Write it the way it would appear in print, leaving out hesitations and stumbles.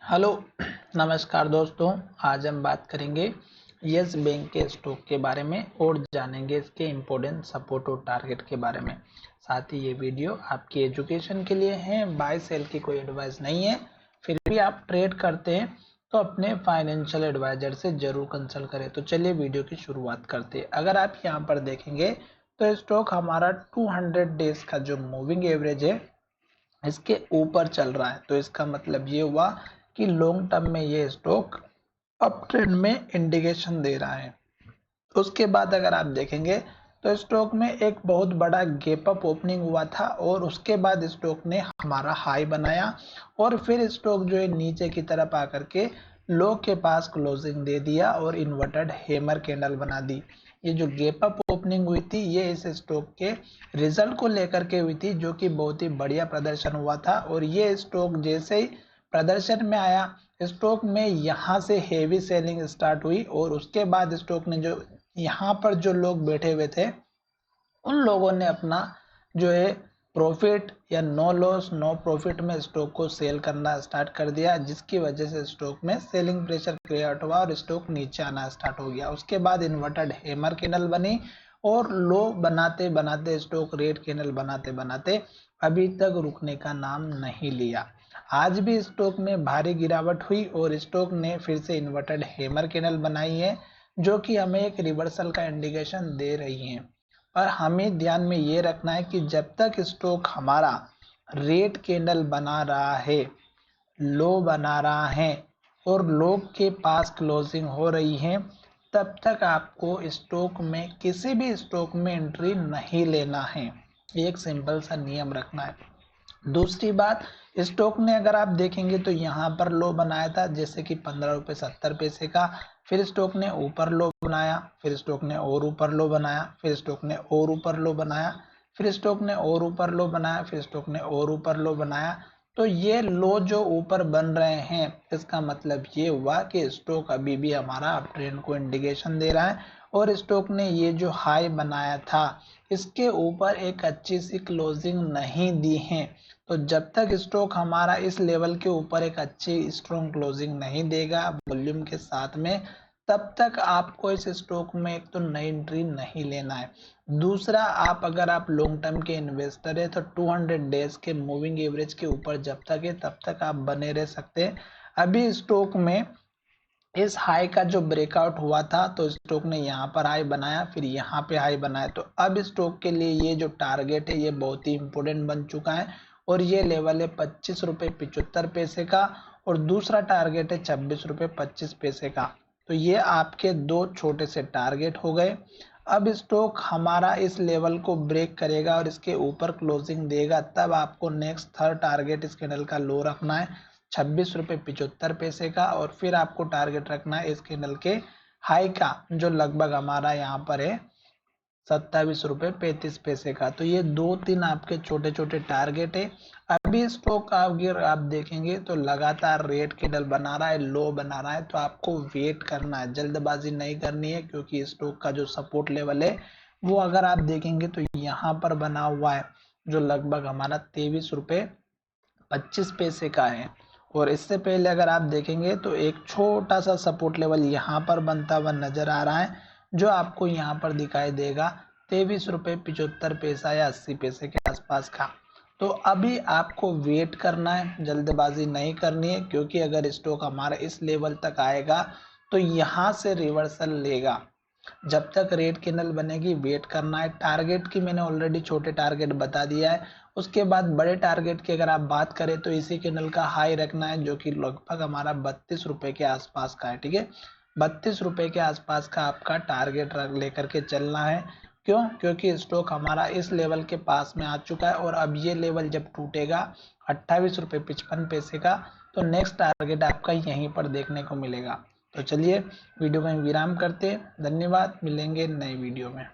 Hello नमस्कार दोस्तों। आज हम बात करेंगे यस बैंक के स्टॉक के बारे में और जानेंगे इसके इम्पोर्टेंट सपोर्ट और टारगेट के बारे में। साथ ही ये वीडियो आपकी एजुकेशन के लिए है, बाय सेल की कोई एडवाइस नहीं है। फिर भी आप ट्रेड करते हैं तो अपने फाइनेंशियल एडवाइजर से जरूर कंसल्ट करें। तो चलिए वीडियो की शुरुआत करते हैं। अगर आप यहाँ पर देखेंगे तो स्टॉक हमारा 200 डेज का जो मूविंग एवरेज है इसके ऊपर चल रहा है। तो इसका मतलब ये हुआ कि लॉन्ग टर्म में ये स्टॉक अप ट्रेंड में इंडिकेशन दे रहा है। उसके बाद अगर आप देखेंगे तो स्टॉक में एक बहुत बड़ा गैप अप ओपनिंग हुआ था और उसके बाद स्टॉक ने हमारा हाई बनाया और फिर स्टॉक जो है नीचे की तरफ आकर के लो के पास क्लोजिंग दे दिया और इन्वर्टेड हैमर कैंडल बना दी। ये जो गैप अप ओपनिंग हुई थी ये इस स्टॉक के रिजल्ट को लेकर के हुई थी, जो कि बहुत ही बढ़िया प्रदर्शन हुआ था। और ये स्टॉक जैसे ही प्रदर्शन में आया, स्टॉक में यहाँ से हेवी सेलिंग स्टार्ट हुई और उसके बाद स्टॉक ने जो यहाँ पर जो लोग बैठे हुए थे उन लोगों ने अपना जो है प्रॉफिट या नो लॉस नो प्रॉफिट में स्टॉक को सेल करना स्टार्ट कर दिया, जिसकी वजह से स्टॉक में सेलिंग प्रेशर क्रिएट हुआ और स्टॉक नीचे आना स्टार्ट हो गया। उसके बाद इन्वर्टेड हैमर कैंडल बनी और लो बनाते बनाते स्टॉक रेड कैंडल बनाते बनाते अभी तक रुकने का नाम नहीं लिया। आज भी स्टॉक में भारी गिरावट हुई और स्टॉक ने फिर से इन्वर्टेड हैमर कैंडल बनाई है, जो कि हमें एक रिवर्सल का इंडिकेशन दे रही है। और हमें ध्यान में ये रखना है कि जब तक स्टॉक हमारा रेड कैंडल बना रहा है, लो बना रहा है और लो के पास क्लोजिंग हो रही है, तब तक आपको स्टॉक में किसी भी स्टॉक में एंट्री नहीं लेना है। एक सिंपल सा नियम रखना है। दूसरी बात, स्टॉक ने अगर आप देखेंगे तो यहाँ पर लो बनाया था, जैसे कि 15 रुपये 70 पैसे का। फिर स्टॉक ने ऊपर लो बनाया, फिर स्टॉक ने और ऊपर लो बनाया, फिर स्टॉक ने और ऊपर लो बनाया, फिर स्टॉक ने और ऊपर लो बनाया, फिर स्टॉक ने और ऊपर लो बनाया। तो ये लो जो ऊपर बन रहे हैं इसका मतलब ये हुआ कि स्टॉक अभी भी हमारा अप ट्रेंड को इंडिकेशन दे रहा है और स्टॉक ने ये जो हाई बनाया था इसके ऊपर एक अच्छी सी क्लोजिंग नहीं दी है। तो जब तक स्टॉक हमारा इस लेवल के ऊपर एक अच्छी स्ट्रॉन्ग क्लोजिंग नहीं देगा वॉल्यूम के साथ में, तब तक आपको इस स्टॉक में एक तो नई एंट्री नहीं लेना है। दूसरा, अगर आप लॉन्ग टर्म के इन्वेस्टर है तो 200 डेज के मूविंग एवरेज के ऊपर जब तक है तब तक आप बने रह सकते हैं। अभी स्टॉक में इस हाई का जो ब्रेकआउट हुआ था तो स्टॉक ने यहाँ पर हाई बनाया, फिर यहाँ पे हाई बनाया। तो अब स्टॉक के लिए ये जो टारगेट है ये बहुत ही इंपॉर्टेंट बन चुका है और ये लेवल है 25 रुपये 75 पैसे का और दूसरा टारगेट है 26 रुपये 25 पैसे का। तो ये आपके दो छोटे से टारगेट हो गए। अब स्टॉक हमारा इस लेवल को ब्रेक करेगा और इसके ऊपर क्लोजिंग देगा, तब आपको नेक्स्ट थर्ड टारगेट इस कैंडल का लो रखना है 26 रुपये 75 पैसे का और फिर आपको टारगेट रखना है इस कैंडल के हाई का, जो लगभग हमारा यहाँ पर है 27 रुपये 35 पैसे का। तो ये दो तीन आपके छोटे छोटे टारगेट है। अभी स्टॉक अगर आप देखेंगे तो लगातार रेड कैंडल बना रहा है, लो बना रहा है, तो आपको वेट करना है, जल्दबाजी नहीं करनी है, क्योंकि स्टॉक का जो सपोर्ट लेवल है वो अगर आप देखेंगे तो यहाँ पर बना हुआ है, जो लगभग हमारा 23 रुपये 25 पैसे का है। और इससे पहले अगर आप देखेंगे तो एक छोटा सा सपोर्ट लेवल यहाँ पर बनता हुआ नजर आ रहा है, जो आपको यहाँ पर दिखाई देगा 23 रुपये 75 पैसा या 80 पैसे के आसपास का। तो अभी आपको वेट करना है, जल्दबाजी नहीं करनी है, क्योंकि अगर स्टॉक हमारा इस लेवल तक आएगा तो यहाँ से रिवर्सल लेगा। जब तक रेड कैंडल बनेगी वेट करना है। टारगेट की मैंने ऑलरेडी छोटे टारगेट बता दिया है। उसके बाद बड़े टारगेट की अगर आप बात करें तो इसी कैंडल का हाई रखना है, जो कि लगभग हमारा 32 रुपये के आसपास का है। ठीक है, 32 रुपये के आसपास का आपका टारगेट लेकर के चलना है। क्यों? क्योंकि स्टॉक हमारा इस लेवल के पास में आ चुका है और अब ये लेवल जब टूटेगा 28 रुपये 55 पैसे का, तो नेक्स्ट टारगेट आपका यहीं पर देखने को मिलेगा। तो चलिए वीडियो में विराम करते हैं। धन्यवाद, मिलेंगे नए वीडियो में।